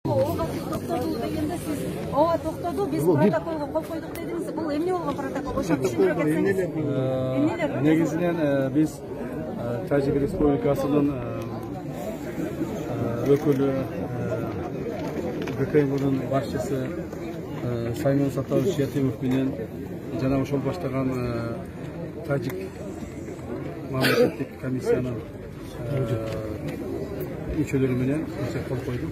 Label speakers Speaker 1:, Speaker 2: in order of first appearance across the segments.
Speaker 1: To'xtadi deganda siz ova to'xtadi biz protokolga qo'l qo'ydik dedingiz. Bu emne bo'lgan protokol? O'sha tushuntirib ketsangiz.
Speaker 2: Negizden biz Tacik Respublikası'nın ökülü GKM'nin başçısı Sayın Satavuz Yatemov'un Cenab-ı Şol başlayan Tacik Mamleketlik Komisyonun üçülürümüne kol koyduk.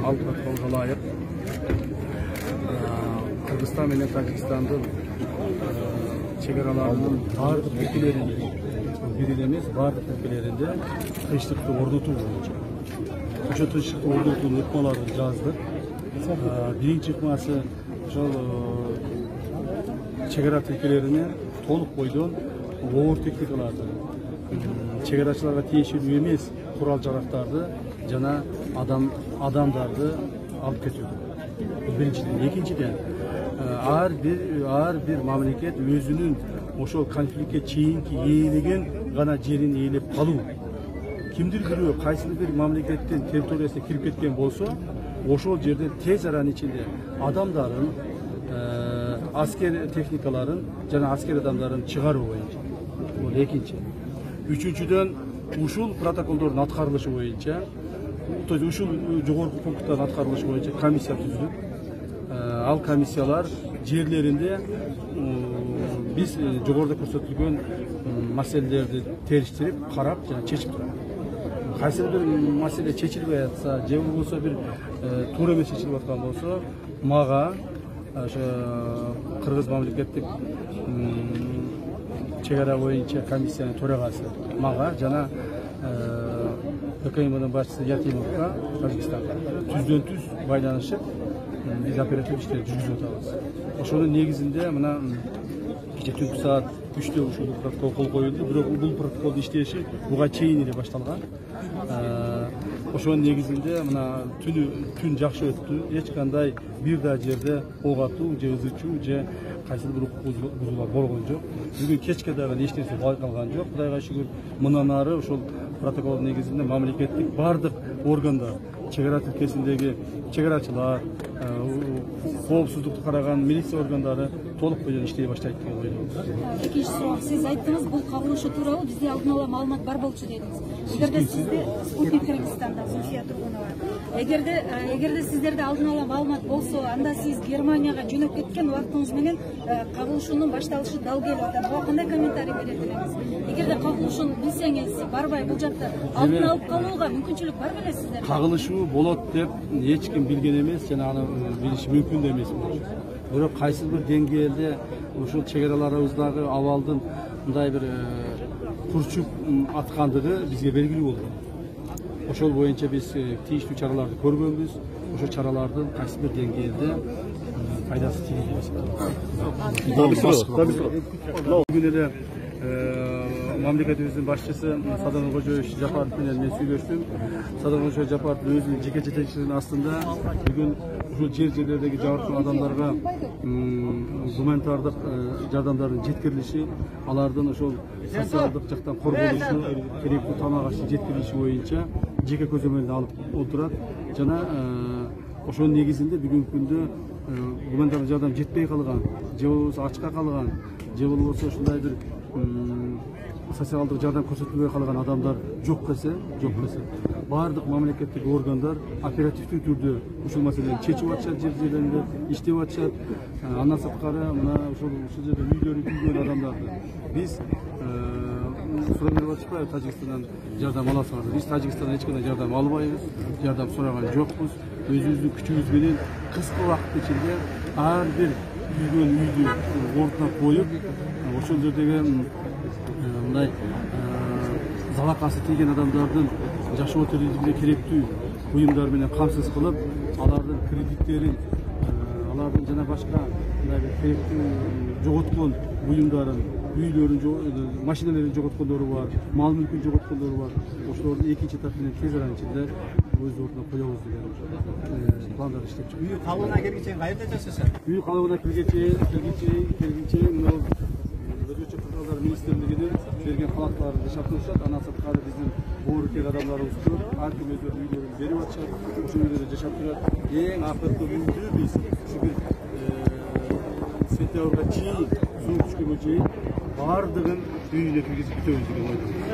Speaker 2: Alt protokolga layık. Kırgızistan ve Tacikistan'da çegaralarının bardıq ülkelerinde, birilemez bardıq ülkelerinde tınçlıkты ornatуу boyunca. Oşo tınçlıkты ornatуу ыкмаларын жаздык. Birinci ыкмасы ошол чегара өлкөлөрүнө толук бойдон оор техникаларды, чегарачыларга тиешелүү эмес курал-жарактарды жана адамдарды алып кетүүдө. Биринчиден, экинчиден ар bir mamleket özünün oşol konfliktke çeyinki eğilegen gana jerin eğilip kalуу. Kimdir biri kaysidir bir mamleketin territoriyasına kirip ketken bolsa, oşol jerde tez aranın içinde adamların, asker teknikaların, jana asker adamların çıgarуу boyunca. Bu ekinci. Üçüncüden uşul protokoldorun atkарылышы boyunca, то есть ушул жогорку пункттардын аткарылышы боюнча комиссия түзүлүп, ал комиссиялар жерлеринде biz жогоруда көрсөтүлгөн маселелерди териштирип, карап жана чечип турат. Кайсы бир маселе чечилбей атса, же болбосо бир туура эмес чечилип аткан болсо, мага ошо Кыргыз мамлекеттик чегара боюнча комиссиянын төрагасы мага жана БКМдин башчысы Ятимовго Тажикстанга түздөн-түз байланышып biz operativ işleri жүргүзүп атабыз. Ошонун негизинде мына кече түнкү саат 3'te ушул протокол кол коюлду. Бирок бул протоколдун иштеши буга чейин эле башталган. Ошонун негизинде мына күн жакшы өттү. Эч кандай бир да жерде ок атуу же ызычуу же кайсыл бир бузуулар болгон жок. Бүгүн кечке дагы эч нерсе байкалган жок. Кудайга шүгүр, мындан ары ошол протоколдун негизинде мамлекеттик бардык органдар, чегара өлкөсүндөгү чегарачылар, коопсуздукту караган милиция органдары толук бойдон иштей баштайт деп ойлойм.
Speaker 1: Экинчи сурак, сиз айттыңыз, бул кабылышы тууралуу бизде алдын ала маалымат бар болчу дедиңиз. Эгерде сизде Спутник Кыргызстандан Зульфия Тургунова, эгерде сиздерде алдын ала маалымат болсо, анда сиз Германияга жөнөп кеткен убактыңыз менен кабылышуунун башталышы дал келип атат. Буга кандай комментарий бере бересиз? Эгерде кабылышууну билсеңиз, барбай бул жакта алдын алып калууга мүмкүнчүлүк бар беле сиздерде?
Speaker 2: Кагылышуу болот деп эч ким билген эмес жана аны билиш мүмкүн да эмес. Бирок кайсы бир деңгээлде ушул чегараларыбыздагы абалдын мындай бир курчуп аткандыгы бизге белгилүү болгон. Ошол боюнча биз тийиштүү чараларды көргөнбүз. Ошол чаралардын кайсы бир деңгээлде пайдасы тийген эмес. Mamleketimizdin başçısı Sadan Koca'yı Japarov menен men сүйлөштүм. Sadan Koca Japarov өзүнүн жеке жетекчилигинин астында бүгүн ушул жерлердеги жабыркаган адамдарга гуманитардык жардамдардын жеткирилиши, алардын ошол социалдык жактан корголушу, керектүү тамак аш жеткирилиши боюнча жеке көзөмөлүн алып отурат. Жана ошонун негизинде бүгүнкү күндө гуманитардык жардам жетпей калган, же болбосо ачка калган, же болбосо ушундай бир социалдык жардам көрсөтүлбөй калган адамдар жок десе, бардык мамлекеттик органдар оперативдүү түрдө ушул маселени чечип атышат, жерлеринде иштеп атышат. Андан сырткары мына ушул жерде үйлөрү күйгөн адамдарды биз сурап берип атышпайбы, Тажикстандан жардам аласыңар. Биз Тажикстандан эч кандай жардам албайбыз, жардам сураган жокпуз. Өзүбүздүн күчүбүз менен кыска убакыт ичинде ар бир күйгөн үйдү ордуна коюп, ошол жердеги мындай залакасы тийген адамдардын жашоо тиричилигине керектүү буюмдар менен камсыз кылып, алардын кредиттерин, алардын жана башка мындай керектүү жоготкон буюмдарын, үйлөрүн, машиналарын жоготкондору бар, мал мүлкүн жоготкондору бар. Ошолордун экинчи этап менен тез аранын ичинде өз ордуна коебуз деген пландар иштеп чыгып.
Speaker 3: Үй калыбына келгенче кайерде жашайсың?
Speaker 2: Үй калыбына келгенче мына өзгөчө кыргыздар министрлигинин берген палаткаларды жашап турушат. Анан сырткары биздин боорукер адамдарыбыз көп. Ар ким өздөрүнүн үйлөрүн берип атышат. Ошол үйлөрдө жашап турат. Эң акыркы күндү биз ушул сентябрга чейин, суук түшкөнгө чейин бардыгын үйүнө киргизип бүтөбүз деген ойдомуз.